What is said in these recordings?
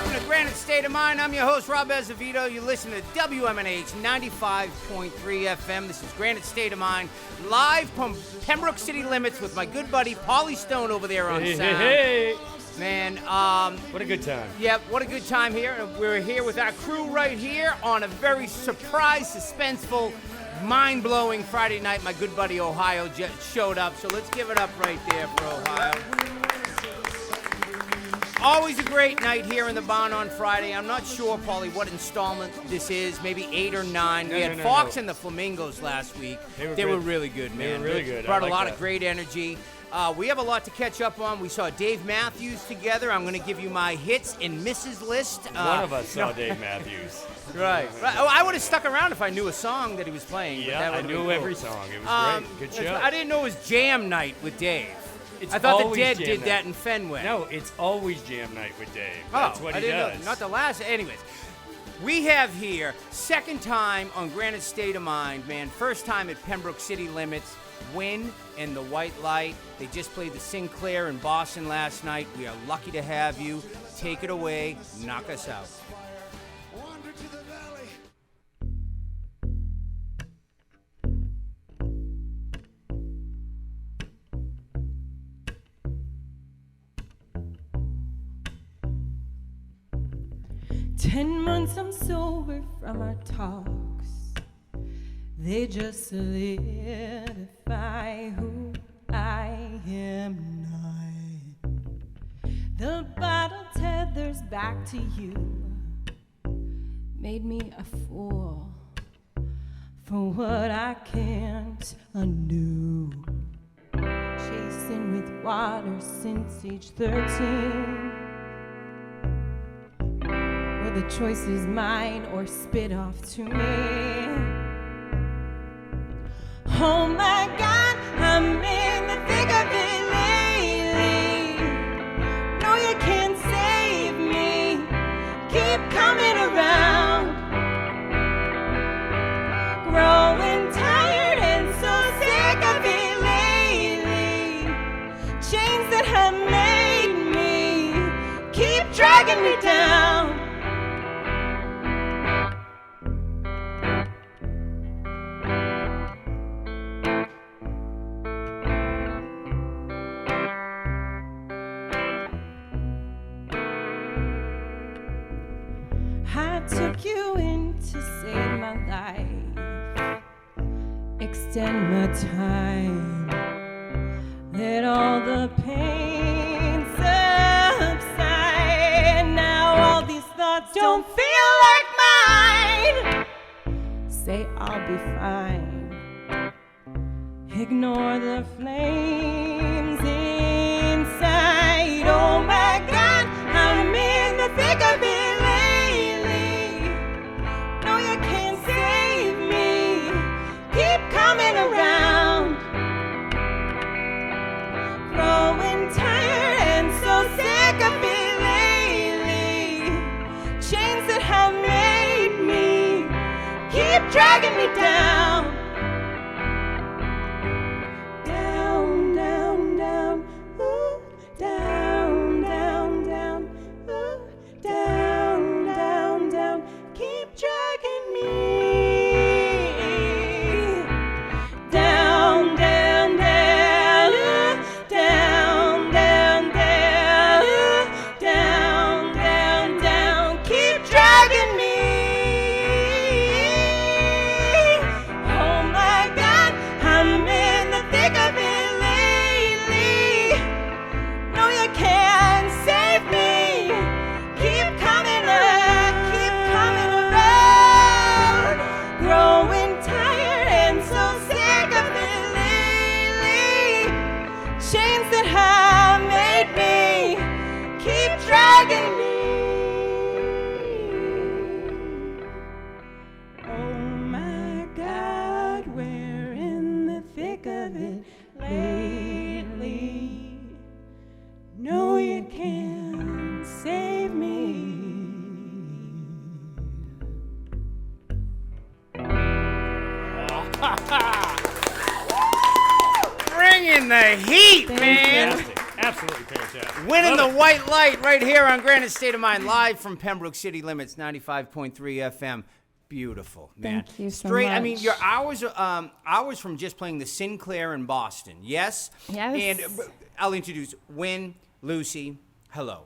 welcome to Granite State of Mind. I'm your host, Rob Azvedo. You listen to WMNH 95.3 FM. This is Granite State of Mind, live from Pembroke City Limits with my good buddy, Paulie Stone over there on sound. Hey. Man, What a good time. yeah, what a good time here. We're here with our crew right here on a very surprise, suspenseful, mind-blowing Friday night. My good buddy Ohio showed up, so let's give it up right there for Ohio. Always a great night here in the barn on Friday. I'm not sure, Paulie, what installment this is, maybe 8 or 9. We had Fox and the Flamingos last week. They were really good, man. They were really good. Brought I a like lot that. of great energy. We have a lot to catch up on. We saw Dave Matthews together. I'm going to give you my hits and misses list. One of us saw Dave Matthews. Right. Oh, I would have stuck around if I knew a song that he was playing. but Yeah, that I would've been knew cool. every song. It was great. Good show. I didn't know it was Jam Night with Dave. It's I thought the always Dead Jam did night. that in Fenway. No, it's always Jam Night with Dave. Oh, That's what I he didn't does. know. Not the last. Anyways, we have here, second time on Granite State of Mind, man. First time at Pembroke City Limits. Win and the White Light. They just played the Sinclair in Boston last night. We are lucky to have you. Take it away. Knock us out. Wander to the valley. Ten months I'm sober from our talks. They just solidify who I am not. The bottle tethers back to you. Made me a fool for what I can't undo. Chasing with water since age 13. Where the choice is mine or spit off to me. Oh my God, I'm in the thick of it lately. No, you can't save me. Keep coming around. Growing tired and so sick of it lately. Chains that have made me keep dragging me down. I took you in to save my life, extend my time, let all the pain subside. Now all these thoughts don't feel like mine. Say I'll be fine. Ignore the flames inside. Oh my God, I'm in the thick of it. Around, growing tired and so sick of it lately. Chains that have made me keep dragging me down. Down, down, down, ooh, down, down, down, ooh, down, down, down, keep dragging me. Bringing the heat, man. Fantastic. Absolutely fantastic. Winning Love the it. white light right here on Granite State of Mind, live from Pembroke City Limits, 95.3 FM. Beautiful, man. Thank you so Straight, I mean, much. your hours from just playing the Sinclair in Boston, yes? Yes. And I'll introduce Win, Lucy, hello.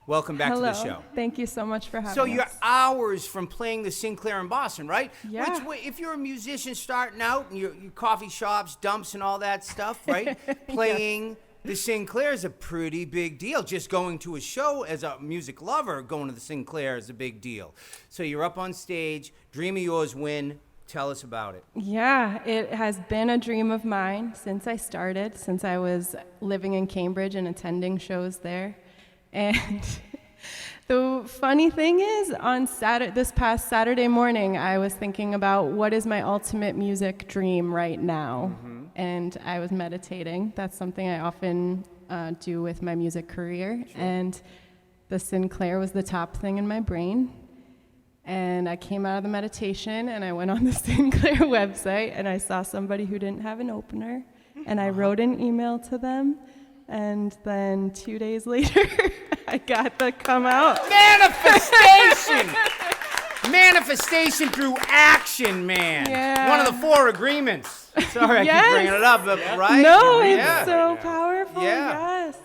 Welcome back Hello. to the show. Thank you so much for having So us. your hours from playing the Sinclair in Boston, right? Yeah. Which, if you're a musician starting out and your coffee shops, dumps, and all that stuff, right? Playing the Sinclair is a pretty big deal. Just going to a show as a music lover, going to the Sinclair is a big deal. So you're up on stage. Dream of yours, Win. Tell us about it. Yeah, it has been a dream of mine since I started, since I was living in Cambridge and attending shows there. And the funny thing is, on this past Saturday morning, I was thinking about what is my ultimate music dream right now. And I was meditating. That's something I often do with my music career. Sure. And the Sinclair was the top thing in my brain. And I came out of the meditation and I went on the Sinclair website and I saw somebody who didn't have an opener. And I wrote an email to them. And then 2 days later, I got the come out. Manifestation! Manifestation through action, man. Yeah. One of the 4 agreements. Sorry, I Yes. keep bringing it up, but right? No, it's Yeah. so powerful. Yeah. Yes.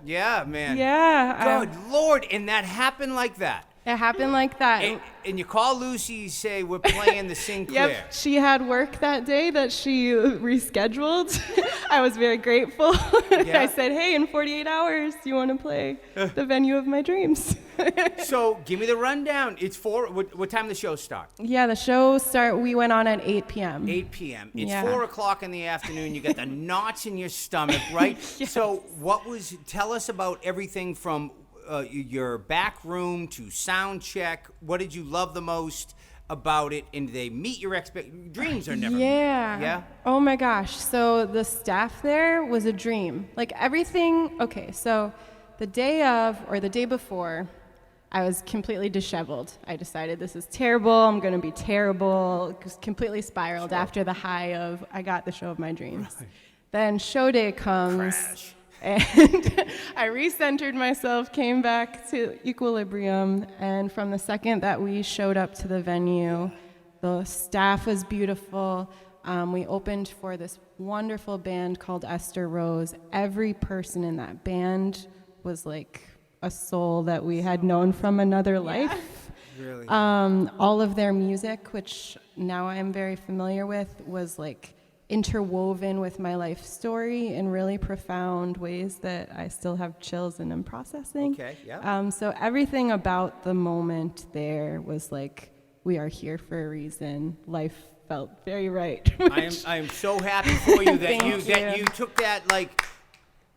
Yeah, man. Yeah. Good Lord, and that happened like that. It happened like that. And you call Lucy, you say, we're playing the Sinclair. Yep, she had work that day that she rescheduled. I was very grateful. Yeah. I said, hey, in 48 hours, do you want to play the venue of my dreams? So give me the rundown. It's what time the show start? Yeah, we went on at 8 p.m. 8 p.m. It's Yeah. 4 o'clock in the afternoon. You got the knots in your stomach, right? Yes. So tell us about everything from your back room to sound check. What did you love the most about it? And did they meet your dreams are never Yeah. Yeah? Oh my gosh. So the staff there was a dream. Like everything. Okay, so the day of or the day before, I was completely disheveled. I decided this is terrible. I'm going to be terrible. Just completely spiraled after the high of I got the show of my dreams. Right. Then show day comes. Crash. And I recentered myself, came back to equilibrium, and from the second that we showed up to the venue, the staff was beautiful. We opened for this wonderful band called Esther Rose. Every person in that band was like a soul that we had known from another life. Really? All of their music, which now I am very familiar with, was like interwoven with my life story in really profound ways that I still have chills and am processing. Okay, yeah. So everything about the moment there was like, we are here for a reason. Life felt very right. I am so happy for you that Thank you you. took that, like,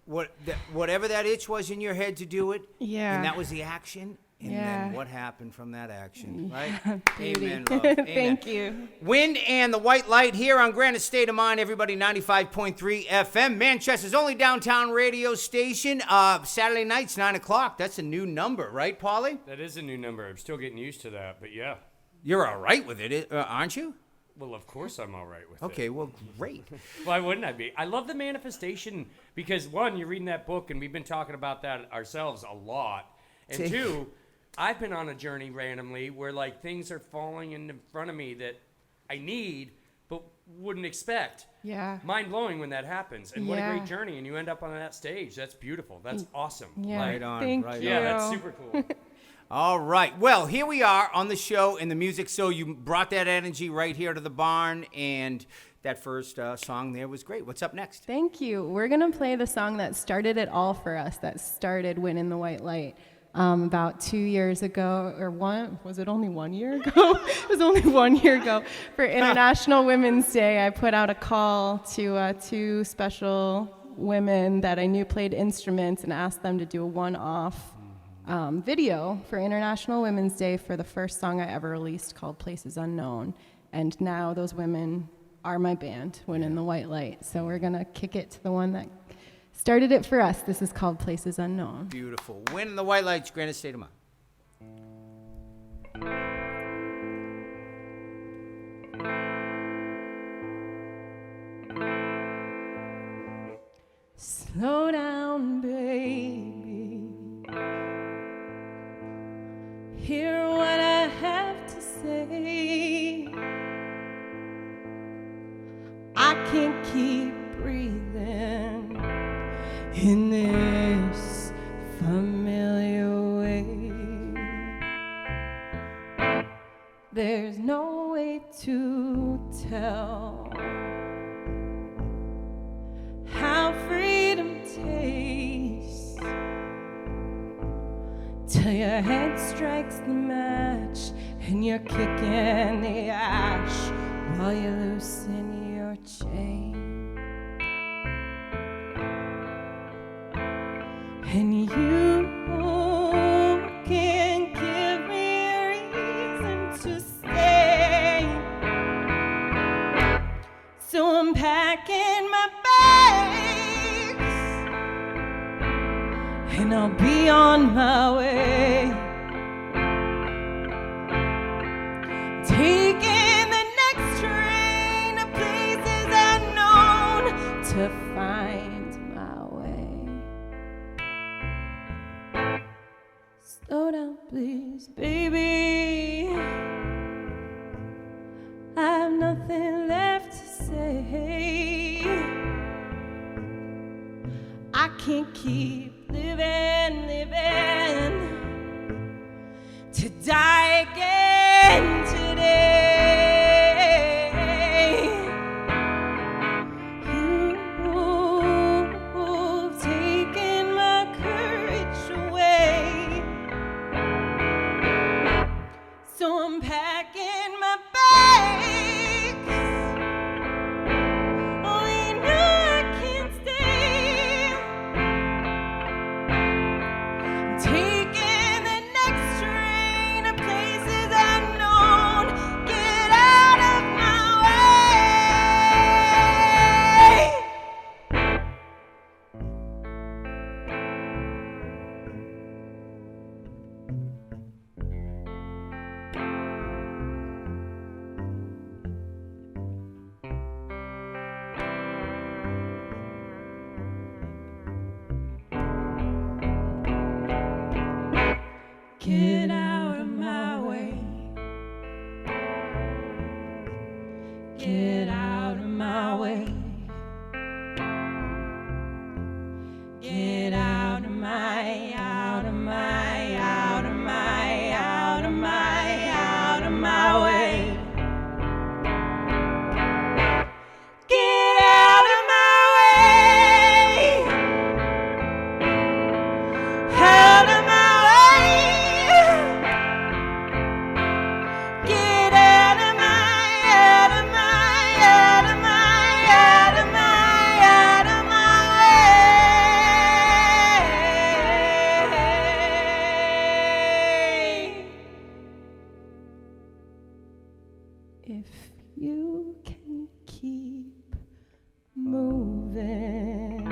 whatever that itch was in your head to do it. Yeah. And that was the action. And Yeah. then what happened from that action, right? Beauty. Amen, love. Amen. Thank you. Wind and the White Light here on Granite State of Mind, everybody, 95.3 FM, Manchester's only downtown radio station. Saturday nights, 9 o'clock. That's a new number, right, Paulie? That is a new number. I'm still getting used to that, but yeah. You're all right with it, aren't you? Well, of course I'm all right with it. Okay, well, great. Why wouldn't I be? I love the manifestation because, one, you're reading that book, and we've been talking about that ourselves a lot. And two, I've been on a journey randomly where, like, things are falling in front of me that I need but wouldn't expect. Yeah. Mind-blowing when that happens. And what a Yeah. great journey. And you end up on that stage. That's beautiful. That's awesome. Yeah. Right on, Thank right you. Yeah, that's super cool. All right. Well, here we are on the show in the music. So you brought that energy right here to the barn, and that first song there was great. What's up next? Thank you. We're going to play the song that started it all for us, that started Winning the White Light. About 2 years ago, was it only 1 year ago? It was only 1 year ago. For International Women's Day, I put out a call to 2 special women that I knew played instruments and asked them to do a one-off video for International Women's Day for the first song I ever released called Places Unknown. And now those women are my band, Winning the White Light. So we're going to kick it to the one that started it for us. This is called Places Unknown. Beautiful. Winning the White Lights, Granite State of Mind. Slow down, baby. Hear what I have to say. I can't keep breathing in this familiar way. There's no way to tell how freedom tastes till your head strikes the match and you're kicking the ash while you loosen your chain. And you can give me a reason to stay. So I'm packing my bags and I'll be on my way. Taking the next train to places unknown to find my way. Slow down, please, baby. I have nothing left to say. I can't keep living to die again today. You've taken my courage away. So I'm packing my bags. Oh, you know I can't stay. I'm taking the next train to places unknown. Get out of my way. Get out of my way. Get out of my way. Get out of my, out of my, out of my, out of my, out of my way. Get out of my way. Out of my way. Get out of my, out of my, out of my, out of my, out of my way. If you can keep moving,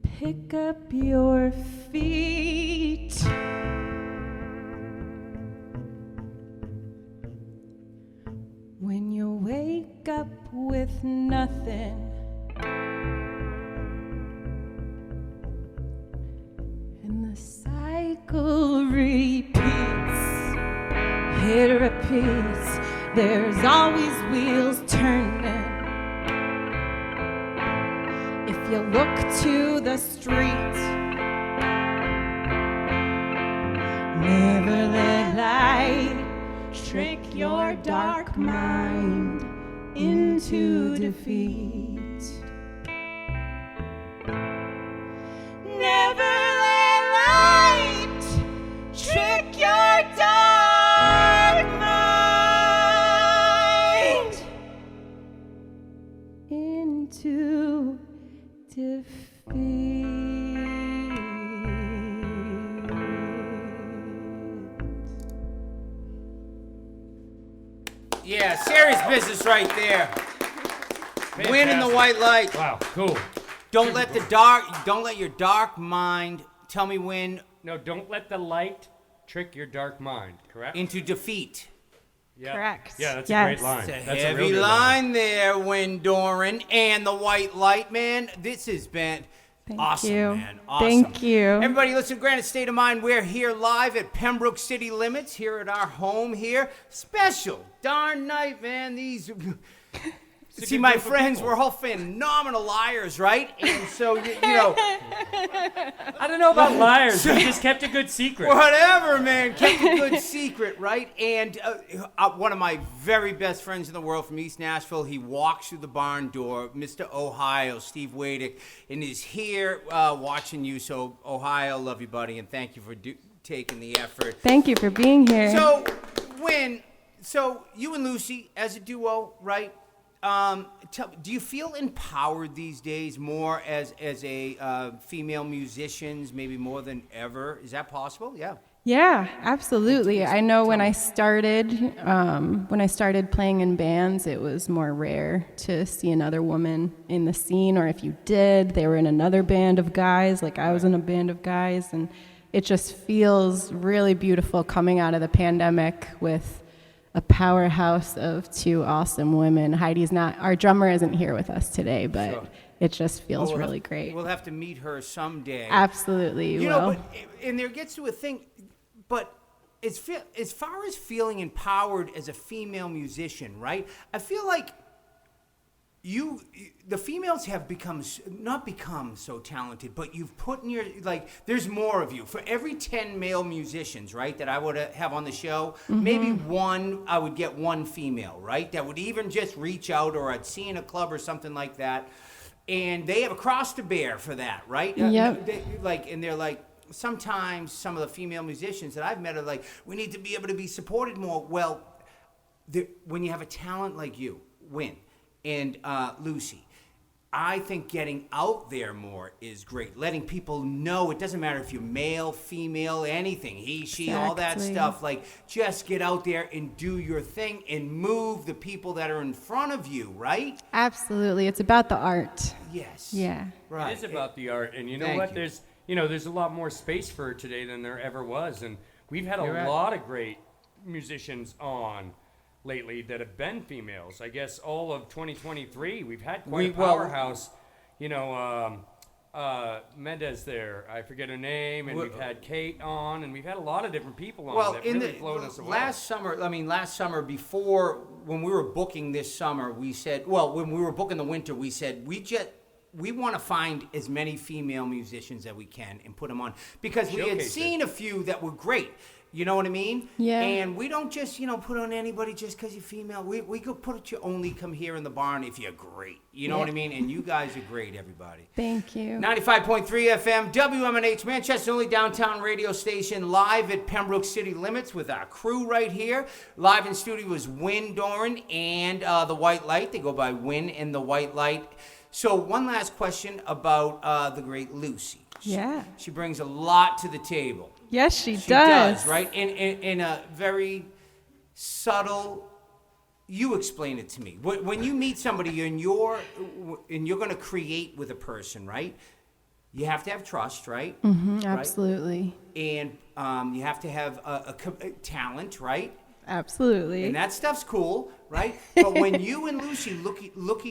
pick up your feet. When you wake up with nothing and the cycle repeats, it repeats. There's always wheels turning. If you look to the street, never let light trick your dark mind into defeat. Never let light trick your dark mind into defeat. Yeah, serious business right there. Win in the white light. Wow, cool. Don't let your dark mind tell me when No, don't let the light trick your dark mind, correct? into defeat. Yeah. Correct. Yeah, that's Yes. a great line. It's a That's heavy real good line there, Windoran, and the White Light, man. This has been awesome, you. man. Awesome. Thank you. Everybody, listen to Granite State of Mind. We're here live at Pembroke City Limits, here at our home here. Special darn night, man. These... See, my friends, we're all phenomenal liars, right? And so, you know... I don't know about liars. We just kept a good secret. Whatever, man. Kept a good secret, right? And one of my very best friends in the world from East Nashville, he walks through the barn door, Mr. Ohio, Steve Wadick, and is here watching you. So, Ohio, love you, buddy, and thank you for taking the effort. Thank you for being here. So you and Lucy, as a duo, right? Do you feel empowered these days more as a female musicians, maybe more than ever? Is that possible? Yeah. Yeah, absolutely. I know when I started playing in bands, it was more rare to see another woman in the scene, or if you did, they were in another band of guys, like I was in a band of guys, and it just feels really beautiful coming out of the pandemic with a powerhouse of two awesome women. Our drummer isn't here with us today, but Sure. it just feels really great. We'll have to meet her someday. Absolutely, You you know, will. and there gets to a thing, but as far as feeling empowered as a female musician, right? I feel like the females have not become so talented, but you've put in your, like, there's more of you. For every 10 male musicians, right, that I would have on the show, maybe I would get one female, right, that would even just reach out, or I'd see in a club or something like that, and they have a cross to bear for that, right? Yep. They're like, sometimes some of the female musicians that I've met are like, we need to be able to be supported more. Well, when you have a talent like you, Win, and Lucy, I think getting out there more is great. Letting people know, it doesn't matter if you're male, female, anything, he, she, all that Exactly. stuff. Like, just get out there and do your thing and move the people that are in front of you, right? Absolutely. It's about the art. Yes. Yeah. Right. It is about the art, and you know Thank what? you. There's a lot more space for it today than there ever was, and we've had You're a right. lot of great musicians on lately that have been females. I guess all of 2023, we've had quite a powerhouse. Mendez there, I forget her name, and we've had Kate on, and we've had a lot of different people on that really flown us away. Last summer, before, when we were booking this summer, we said, when we were booking the winter, we said, we want to find as many female musicians that we can and put them on, because we had Showcase seen a few that were great. You know what I mean? Yeah. And we don't just, put on anybody just because you're female. We could put you only come here in the barn if you're great. You know what I mean? And you guys are great, everybody. Thank you. 95.3 FM, WMNH, Manchester's only downtown radio station, live at Pembroke City Limits with our crew right here. Live in studio is Win Doran and the White Light. They go by Win and the White Light. So one last question about the great Lucy. Yeah. She brings a lot to the table. Yes, she She does. does, right? In a very subtle. You explain it to me. When you meet somebody and you're going to create with a person, right? You have to have trust, right? Mhm, Right? absolutely. And you have to have a talent, right? Absolutely. And that stuff's cool, right? But when you and Lucy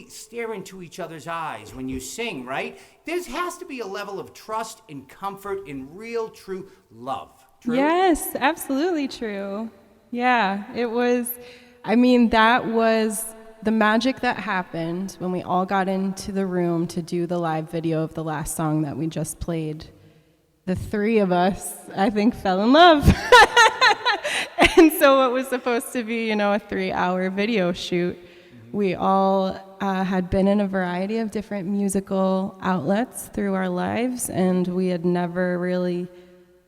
stare into each other's eyes when you sing, right? There has to be a level of trust and comfort and real, true love. True? Yes, absolutely true. Yeah, that was the magic that happened when we all got into the room to do the live video of the last song that we just played. The three of us, I think, fell in love. And so it was supposed to be, a 3-hour video shoot. We all had been in a variety of different musical outlets through our lives, and we had never really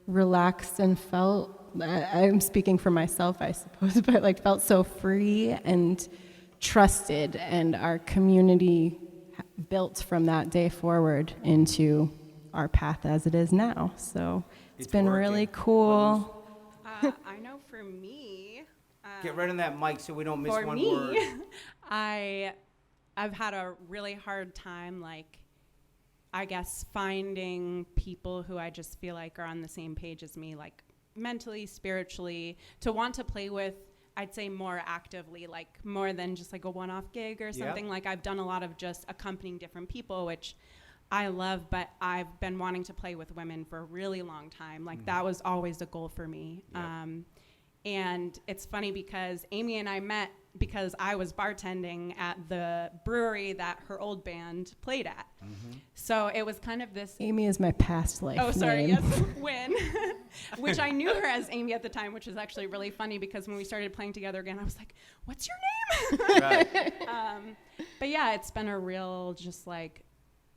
relaxed and felt, I'm speaking for myself, I suppose, but felt so free and trusted, and our community built from that day forward into our path as it is now. So it's been working. really cool. I know for me, Get right on that mic so we don't miss for one me, word. I've had a really hard time, I guess, finding people who I just feel like are on the same page as me, mentally, spiritually, to want to play with I'd say more actively, like more than just like a one-off gig or something. Like I've done a lot of just accompanying different people, which I love, but I've been wanting to play with women for a really long time. Like that was always a goal for me. And it's funny because Amy and I met because I was bartending at the brewery that her old band played at. So it was kind of this. Amy is my past life name. Yes, Win, which I knew her as Amy at the time, which is actually really funny because when we started playing together again, I was like, "What's your name?" Right. But yeah, it's been a real, just like,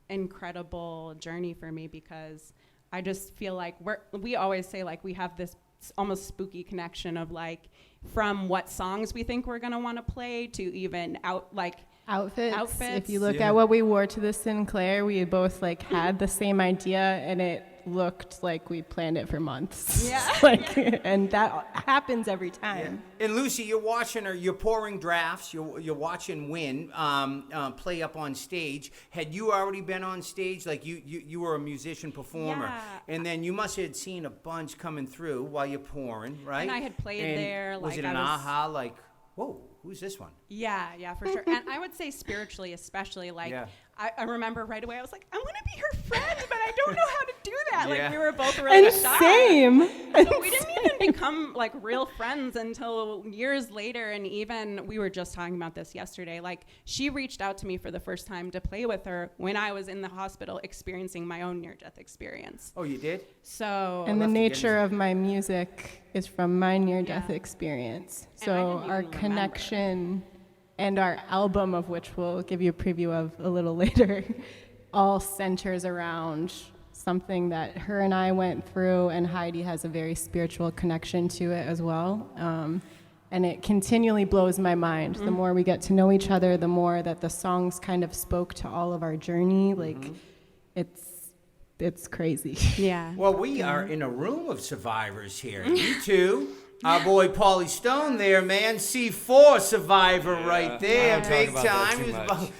incredible journey for me because I just feel like we always say like we have this almost spooky connection of like from what songs we think we're gonna want to play to even outfits. If you look at what we wore to the Sinclair, we both like had the same idea, and it looked like we planned it for months. And that happens every time. And Lucy, you're watching her. You're pouring drafts. You're watching Win play up on stage. Had you already been on stage? Like you were a musician performer, and then you must have seen a bunch coming through while you're pouring, right? And I had played there. Was like it an aha? Like, whoa, who's this one? Yeah, for sure. And I would say spiritually, especially, like, I remember right away, I was like, I want to be her friend, but I don't know how to do that. Like, we were both really shy. Same. So we didn't even become, like, real friends until years later. And even, we were just talking about this yesterday, like, she reached out to me for the first time to play with her when I was in the hospital experiencing my own near-death experience. Oh, you did? So. And the nature of my music is from my near-death experience. So our connection and our album, of which we'll give you a preview of a little later, all centers around something that her and I went through, and Heidi has a very spiritual connection to it as well. And it continually blows my mind. The more we get to know each other, the more that the songs kind of spoke to all of our journey. Like, it's crazy. Yeah. Well, we are in a room of survivors here. You two. Our boy Paulie Stone there, man. C4 survivor right there. Big time. He was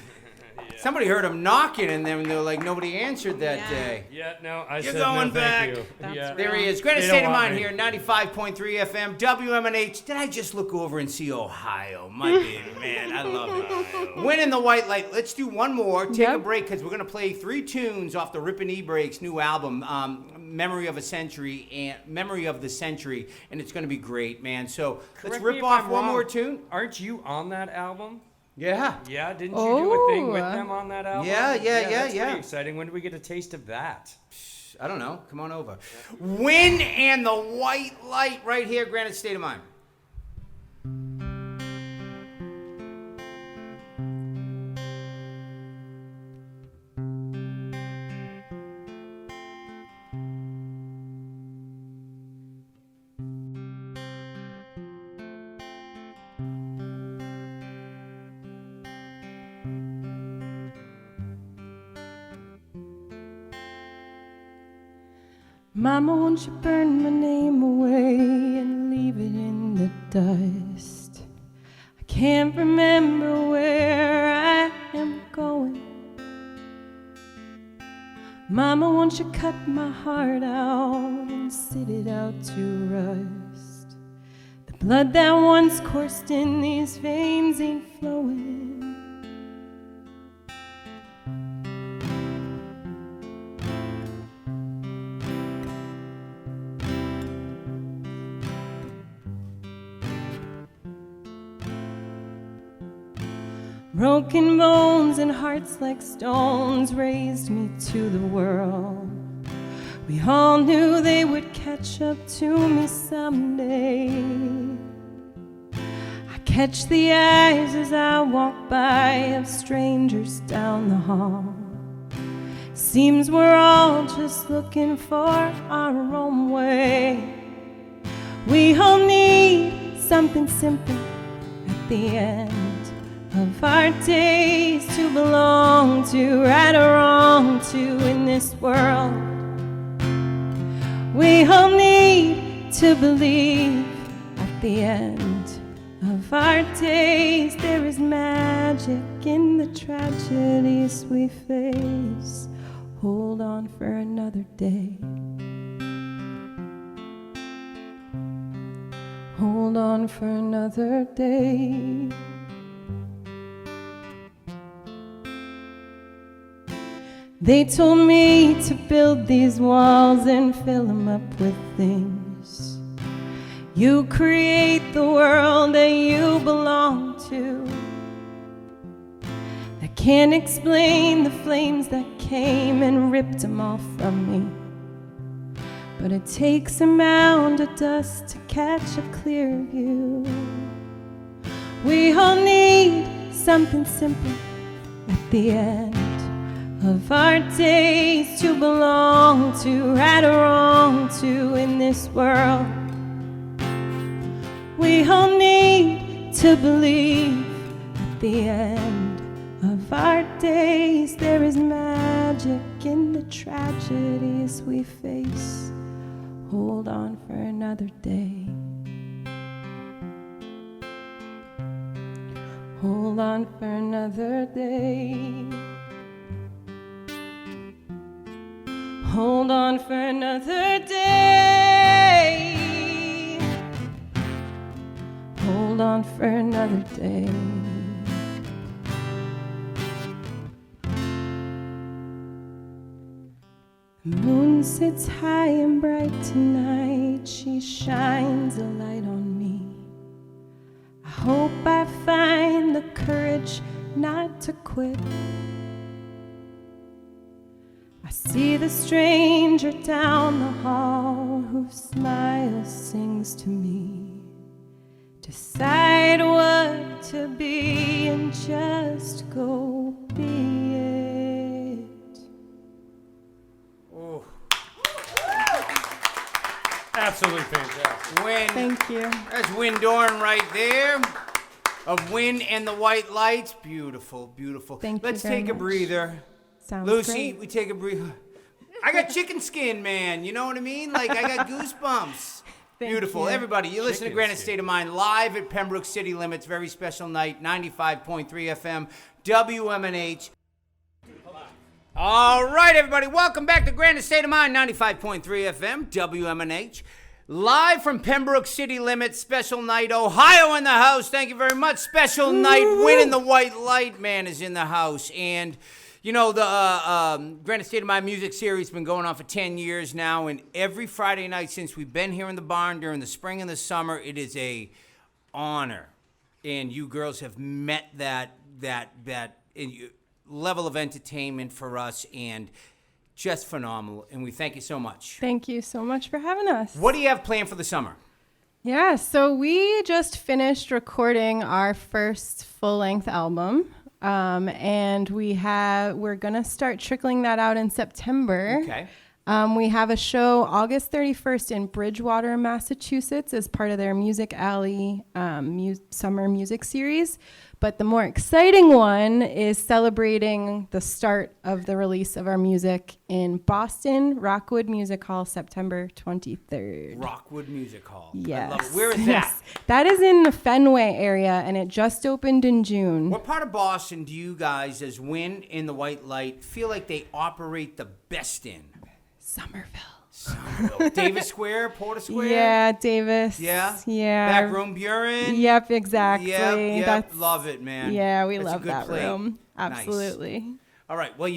somebody heard him knocking, and then they were like, nobody answered that day. I You're said going no, back. thank you. There he is. Granite They State don't of want Mind me. here, 95.3 FM, WMNH. Did I just look over and see Ohio? My baby, man. I love it. Win in the White Light. Let's do one more. Take a break because we're going to play 3 tunes off the Rippin' E-Breaks new album, Memory of the Century, and it's going to be great, man. So let's Correct me rip if off I'm one wrong. more tune. Aren't you on that album? Yeah. Yeah, didn't you do a thing with Oh. them on that album? Yeah. That's pretty exciting. When do we get a taste of that? I don't know. Come on over. Win and the White Light right here, Granite State of Mind. Mama, won't you burn my name away and leave it in the dust? I can't remember where I am going. Mama, won't you cut my heart out and sit it out to rust? The blood that once coursed in these veins ain't flowing. Broken bones and hearts like stones raised me to the world. We all knew they would catch up to me someday. I catch the eyes as I walk by of strangers down the hall. Seems we're all just looking for our own way. We all need something simple at the end of our days to belong to, right or wrong to in this world. We all need to believe at the end of our days there is magic in the tragedies we face. Hold on for another day. hold on for another day. They told me to build these walls and fill them up with things. You create the world that you belong to. I can't explain the flames that came and ripped them all from me. But it takes a mound of dust to catch a clear view. We all need something simple at the end of our days to belong to, right or wrong to in this world. We all need to believe at the end of our days there is magic in the tragedies we face. Hold on for another day. Hold on for another day. Hold on for another day. Hold on for another day. The moon sits high and bright tonight. She shines a light on me. I hope I find the courage not to quit. I see the stranger down the hall whose smile sings to me. Decide what to be and just go be it. Oh. Absolutely fantastic. Win. Thank you. That's Win Doran right there. Of Win and the White Lights. Beautiful, beautiful. Thank you Let's very take a much. breather. Sounds Lucy, great. we take a breather. I got chicken skin, man. You know what I mean? Like, I got goosebumps. Thank Beautiful. you. Everybody, you listen to Chicken Granite skin. State of Mind live at Pembroke City Limits. Very special night, 95.3 FM, WMNH. All right, everybody, welcome back to Granite State of Mind, 95.3 FM, WMNH. Live from Pembroke City Limits, special night, Ohio in the house. Thank you very much. Special night, Winning the White Light, man, is in the house. And, you know, the Granite State of Mind music series has been going on for 10 years now. And every Friday night since we've been here in the barn during the spring and the summer, it is a honor. And you girls have met that level of entertainment for us. And just phenomenal, and we thank you so much. Thank you so much for having us. What do you have planned for the summer? Yeah, so we just finished recording our first full-length album, and we're gonna start trickling that out in September. Okay. We have a show August 31st in Bridgewater, Massachusetts, as part of their Music Alley summer music series. But the more exciting one is celebrating the start of the release of our music in Boston, Rockwood Music Hall, September 23rd. Rockwood Music Hall. Yes. I love it. Where is that? That is in the Fenway area, and it just opened in June. What part of Boston do you guys, as Win in the White Light, feel like they operate the best in? Somerville. Davis Square, Porter Square? Yeah, Davis. Yeah? Yeah. Backroom Buren? Yep, exactly. Yep. Love it, man. Yeah, we That's a love good that play. room. Nice. Absolutely. All right. Well,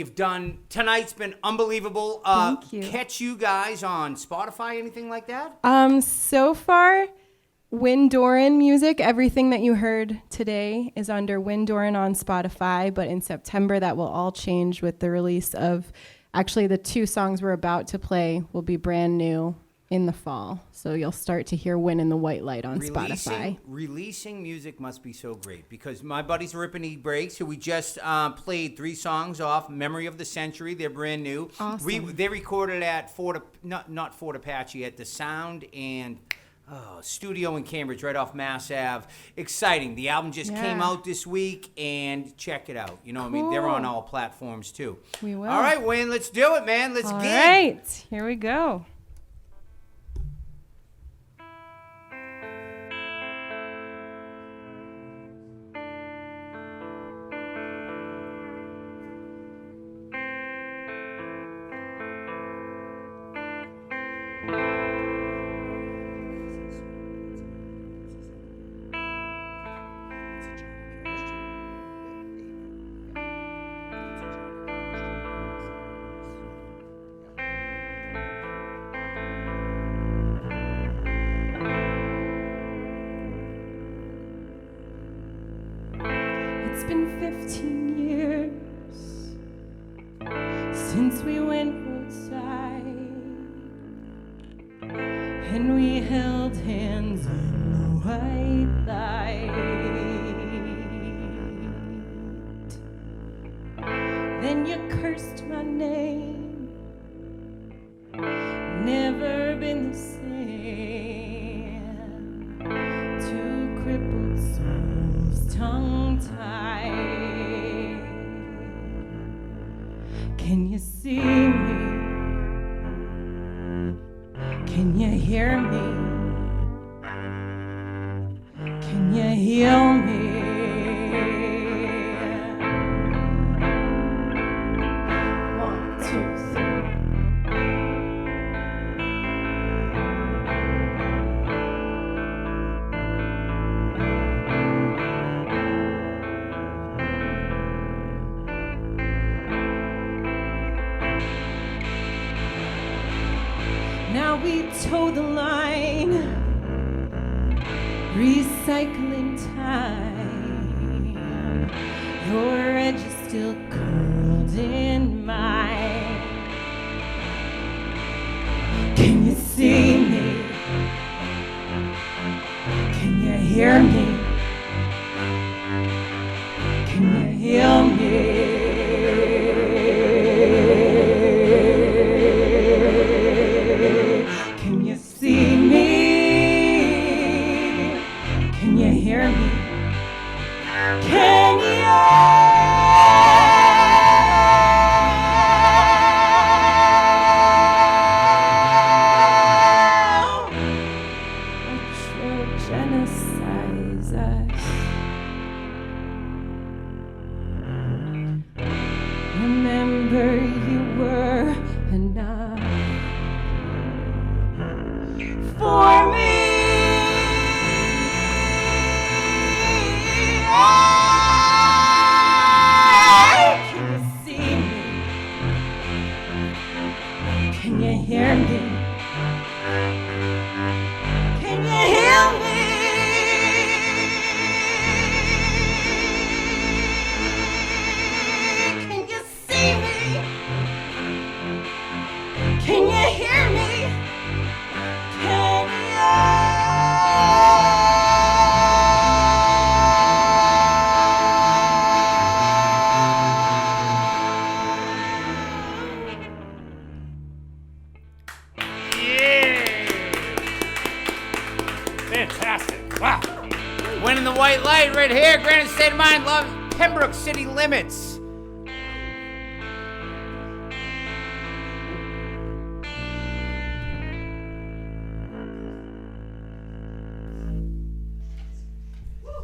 tonight's been unbelievable. Thank you. Catch you guys on Spotify, anything like that? So far, Win Doran music, everything that you heard today is under Win Doran on Spotify, but in September that will all change with the release of, actually the 2 songs we're about to play will be brand new in the fall. So you'll start to hear Win in the White Light on Spotify. Releasing music must be so great because my buddies Rippin' E Breaks, who we just played 3 songs off, Memory of the Century, they're brand new. Awesome. They recorded at not Fort Apache, at the Sound and studio in Cambridge, right off Mass Ave. Exciting. The album just came out this week, and check it out. You know what I mean? They're on all platforms, too. We will. All right, Wayne, let's do it, man. Let's All gig. right, here we go. been 15 years since we went roadside and we held hands in the white light. Then you cursed my name, never been the same. Two crippled souls tongue-tied. Can you see me? Can you hear me? Can you heal me? One, two, three. Now we toe the line, recycling time. Your edge is still curled in mine. Can you see me? Can you hear me? Can you heal me? Can you see me? Can you hear me? Can you? Genocide us. Remember you were enough for me. Can you see me? Can you hear me? Can you heal me? Can you see me? Can you hear me? Can Fantastic. Wow. Winning the white light right here. Granite State of Mind. Love Pembroke City Limits.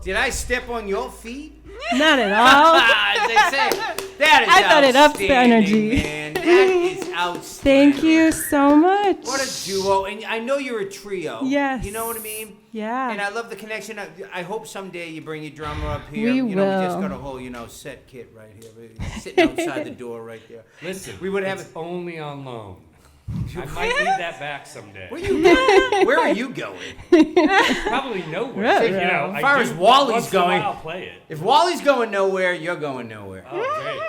Did I step on your feet? Not at all. As they say, that is I thought it upped the outstanding, energy. Man. That is outstanding. Thank you so much. What a duo. And I know you're a trio. Yes. You know what I mean? Yeah. And I love the connection. I hope someday you bring your drummer up here. We We just will. got a whole, set kit right here. We're sitting outside the door right there. Listen, We would have it's only on loan. I might need that back someday. Where are you going? Probably nowhere. Right. You know, As far I as do Wally's once going- in a while play it. If Wally's going nowhere, you're going nowhere. Oh, great.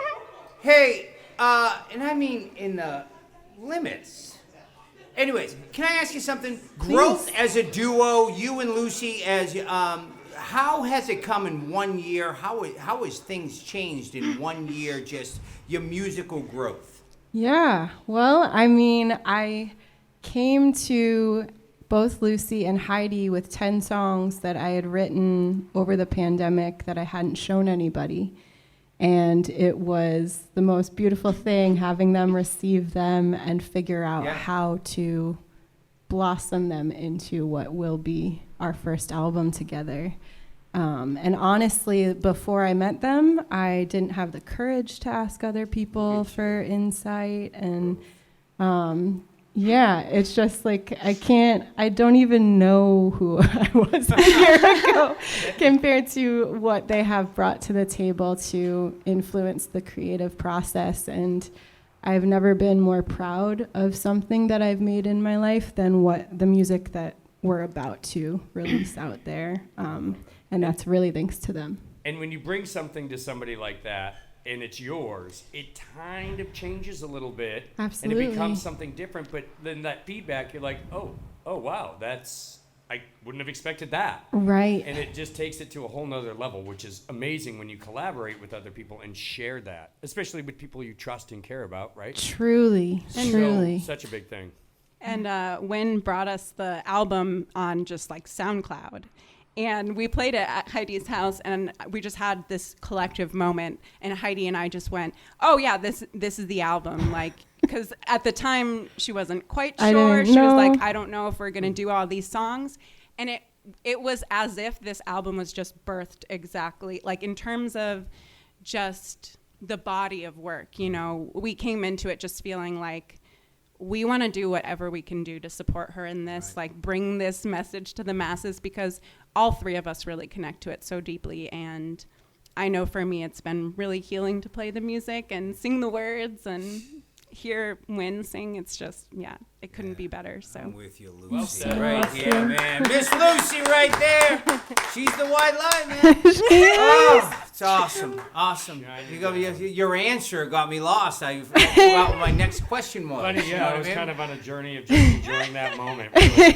Hey, and I mean in the limits. Anyways, can I ask you something? Growth as a duo, you and Lucy as how has it come in 1 year? How has things changed in 1 year? Just your musical growth. Yeah, well, I mean, I came to both Lucy and Heidi with 10 songs that I had written over the pandemic that I hadn't shown anybody. And it was the most beautiful thing having them receive them and figure out how to blossom them into what will be our first album together. And honestly, before I met them, I didn't have the courage to ask other people for insight. And it's just like I don't even know who I was a year ago compared to what they have brought to the table to influence the creative process. And I've never been more proud of something that I've made in my life than what the music that we're about to release out there. And that's really thanks to them. And when you bring something to somebody like that and it's yours, it kind of changes a little bit. Absolutely. And it becomes something different. But then that feedback, you're like, oh wow, I wouldn't have expected that. Right. And it just takes it to a whole nother level, which is amazing when you collaborate with other people and share that, especially with people you trust and care about, right? Truly. Such a big thing. And Wynn brought us the album on just like SoundCloud. And we played it at Heidi's house, and we just had this collective moment. And Heidi and I just went, "Oh yeah, this is the album." Like, because at the time she wasn't quite sure. She was like, "I don't know if we're gonna do all these songs," and it was as if this album was just birthed exactly like in terms of just the body of work. You know, we came into it just feeling like we want to do whatever we can do to support her in this, like bring this message to the masses, because all three of us really connect to it so deeply. And I know for me, it's been really healing to play the music and sing the words and hear Wynn sing. It's just, it couldn't be better. So I'm with you, Lucy. Well said. Right here, man. Miss Lucy right there. She's the white light, man. Oh, it's awesome. Awesome. Your answer got me lost. I forgot what my next question was. Funny, You know what I was mean? kind of on a journey of just enjoying that moment. Really.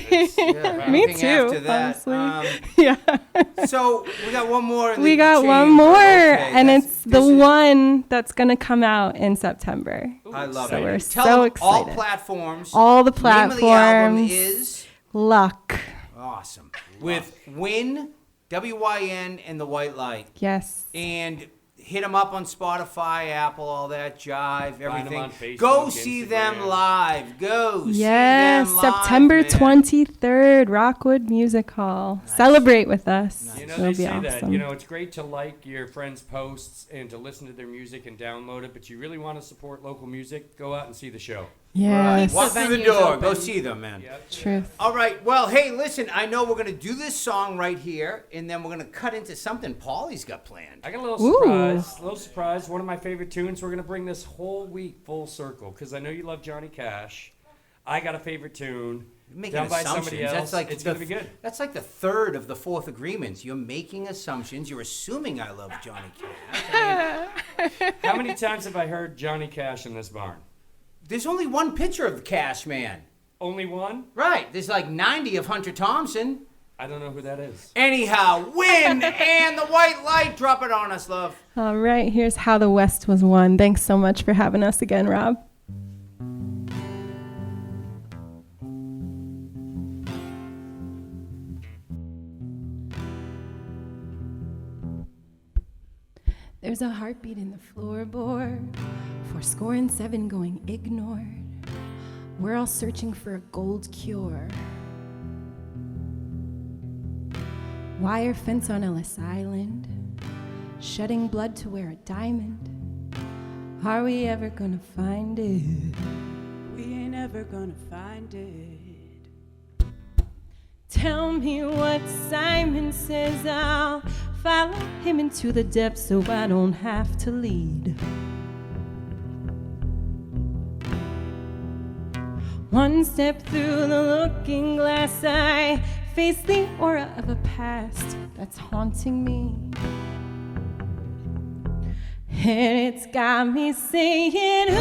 Me Anything too, after that. honestly. So we got one more. in We the got one chamber. more, Okay, and that's- it's this the is- one that's going to come out in September. I love So it. we're Tell so them all excited. platforms. All the Name of the album platforms. is Luck. awesome with Wynn, WYN, and the White Light. Yes. And hit them up on Spotify, Apple, all that jive, them everything. on Facebook, Go see them Instagram. live. Go Yes, see them live. September man. 23rd, Rockwood Music Hall. Celebrate with us. You know, It'll they be say awesome. that, you know, it's great to like your friends' posts and to listen to their music and download it, but you really want to support local music, go out and see the show. Yes. Walk through the venue's door. open. Go see them, man. Truth. All right. Well, hey, listen. I know we're gonna do this song right here, and then we're gonna cut into something Paulie's got planned. I got a little Ooh. surprise. One of my favorite tunes. We're going to bring this whole week full circle because I know you love Johnny Cash. I got a favorite tune. Making done by assumptions. somebody else. That's like it's going to be good. That's like the third of the fourth agreements. You're making assumptions. You're assuming I love Johnny Cash. How many times have I heard Johnny Cash in this barn? There's only one picture of the Cash Man. Only one? Right. There's like 90 of Hunter Thompson. I don't know who that is. Anyhow, Wynn and the White Light. Drop it on us, love. All right, here's How the West Was Won. Thanks so much for having us again, Rob. There's a heartbeat in the floorboard, 4-7 going ignored. We're all searching for a gold cure. Wire fence on Ellis Island, shedding blood to wear a diamond. Are we ever gonna find it? We ain't ever gonna find it. Tell me what Simon says, I'll follow him into the depths so I don't have to lead. One step through the looking glass, I face the aura of a past that's haunting me. And it's got me saying, who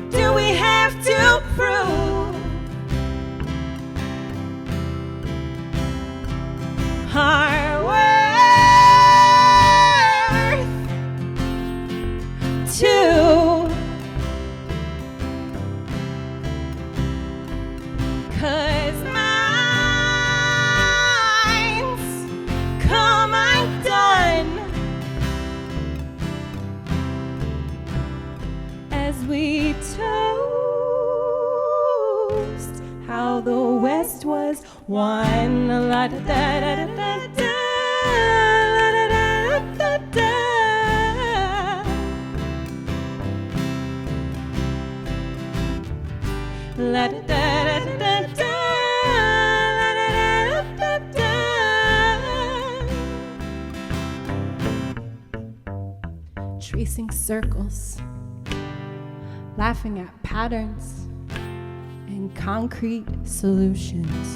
do we have to prove our worth to? 'Cause mine's come undone as we toast how the West was won. La da da da da da da, la da da da da. La da da da da da, la da da da da. Tracing circles, laughing at patterns and concrete solutions.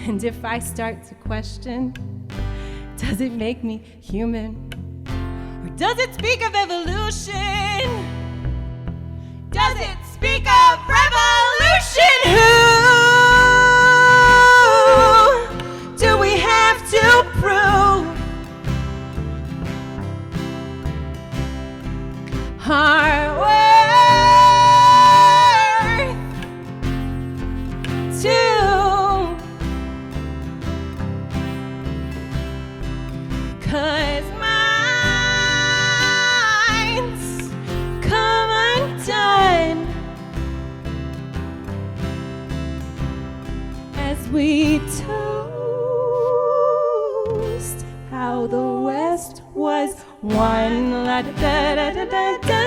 And if I start to question, does it make me human? Or does it speak of evolution? Does it speak of revolution? Who do we have to prove our worth to? 'Cause minds come undone as we toast how the West was won. La da da da da da da.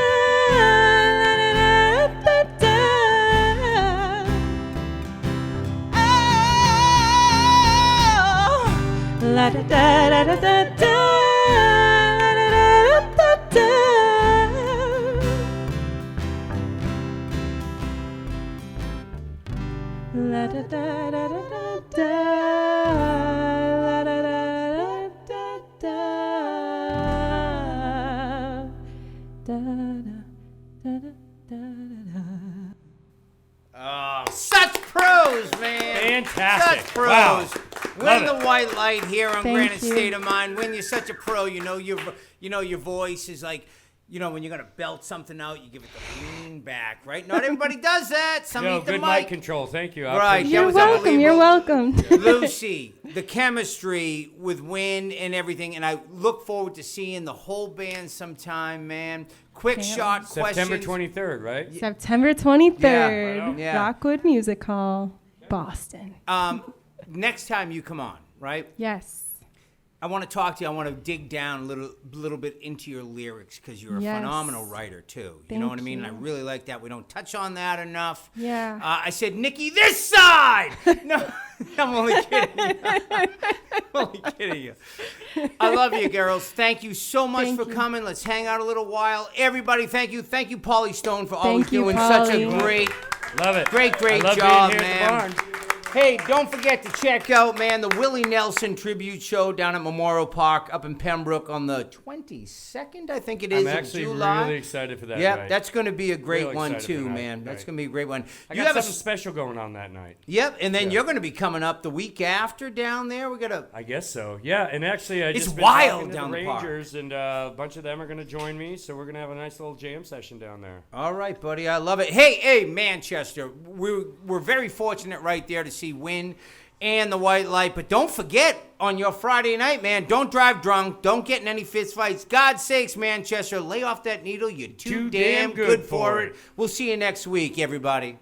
La da da da da. Oh, la da da da da da da. La da da da da. La da da da da da. La da da da da. Da da da da da. Oh, such pros, man. Fantastic. Such pros. Wow. Win Love the it. white light here on Thank Granite you. State of Mind. When you're such a pro, you know your voice is like, when you're gonna belt something out, you give it the lean back, right? Not everybody does that. Some Yo, eat the good mic. mic control. Thank you. I Right. appreciate That You're was welcome. You're unbelievable. welcome. Lucy, the chemistry with Win and everything, and I look forward to seeing the whole band sometime, man. Quick Can't shot September questions. 23rd, right? September 23rd, Yeah, right on. Yeah. Rockwood Music Hall, Boston. Next time you come on, right? Yes. I want to talk to you. I want to dig down a little bit into your lyrics because you're a Yes. phenomenal writer too. You know Thank what I mean? And I you. really like that. We don't touch on that enough. Yeah. I said, Nikki, this side. No, I'm only kidding you. I'm only kidding you. I love you, girls. Thank you so much Thank for you. coming. Let's hang out a little while. Everybody, thank you. Thank you, Paulie Stone, for always Thank you, doing such a Paulie. great Love it. Great I love job, being here man. at the barn. Hey, don't forget to check out, man, the Willie Nelson tribute show down at Memorial Park up in Pembroke on the 22nd, I think it is, I'm of actually July. really excited for that Yeah, night. that's going to be a great Really one excited too, for that man. night. That's going to be a great one. I You got have a something special going on that night. Yep, and then Yeah. you're going to be coming up the week after down there. We got to I guess so. Yeah, and actually, I It's just been wild talking to down the the park. Rangers, and a bunch of them are going to join me, so we're going to have a nice little jam session down there. All right, buddy. I love it. Hey, Manchester. We're very fortunate right there to see Win and the White Light. But don't forget, on your Friday night, man, don't drive drunk. Don't get in any fist fights. God's sakes, Manchester, lay off that needle. You're too damn good for it. We'll see you next week, everybody.